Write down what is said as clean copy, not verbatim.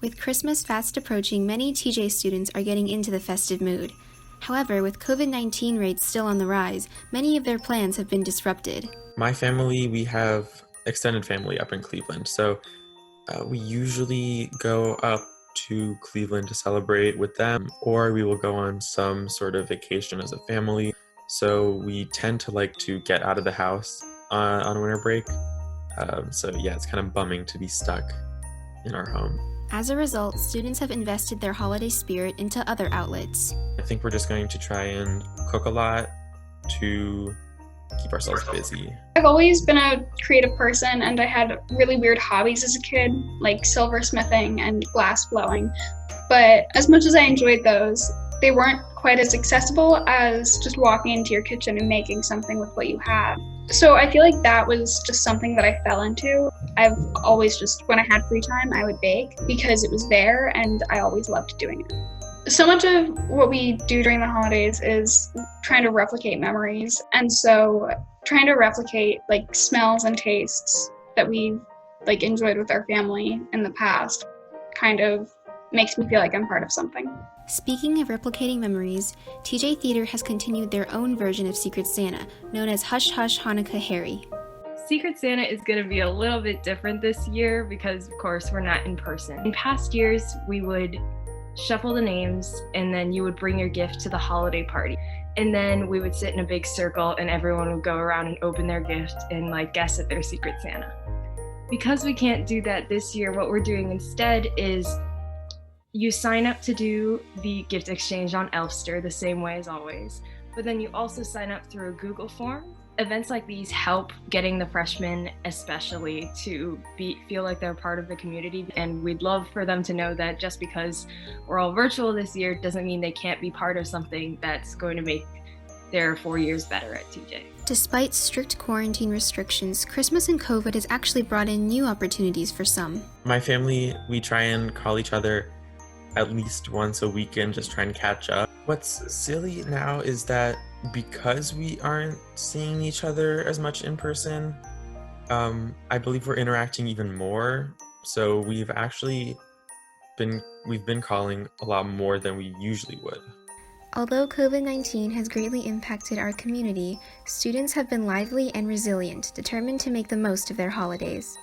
With Christmas fast approaching, many TJ students are getting into the festive mood. However, with COVID-19 rates still on the rise, many of their plans have been disrupted. My family, we have extended family up in Cleveland, so we usually go up to Cleveland to celebrate with them, or we will go on some sort of vacation as a family. So we tend to like to get out of the house on winter break. So yeah, it's kind of bumming to be stuck in our home. As a result, students have invested their holiday spirit into other outlets. I think we're just going to try and cook a lot to keep ourselves busy. I've always been a creative person, and I had really weird hobbies as a kid, like silversmithing and glass blowing. But as much as I enjoyed those, they weren't quite as accessible as just walking into your kitchen and making something with what you had. So I feel like that was just something that I fell into. I've always just, when I had free time, I would bake because it was there and I always loved doing it. So much of what we do during the holidays is trying to replicate memories. And so trying to replicate like smells and tastes that we've like enjoyed with our family in the past kind of makes me feel like I'm part of something. Speaking of replicating memories, TJ Theater has continued their own version of Secret Santa, known as Hush Hush Hanukkah Harry. Secret Santa is going to be a little bit different this year because, of course, we're not in person. In past years, we would shuffle the names and then you would bring your gift to the holiday party. And then we would sit in a big circle and everyone would go around and open their gift and like guess at their Secret Santa. Because we can't do that this year, what we're doing instead is you sign up to do the gift exchange on Elfster the same way as always, but then you also sign up through a Google form. Events like these help getting the freshmen especially to feel like they're part of the community, and we'd love for them to know that just because we're all virtual this year doesn't mean they can't be part of something that's going to make their 4 years better at TJ. Despite strict quarantine restrictions, Christmas and COVID has actually brought in new opportunities for some. My family, we try and call each other at least once a weekend, just try and catch up. What's silly now is that because we aren't seeing each other as much in person, I believe we're interacting even more. So we've been calling a lot more than we usually would. Although COVID-19 has greatly impacted our community, students have been lively and resilient, determined to make the most of their holidays.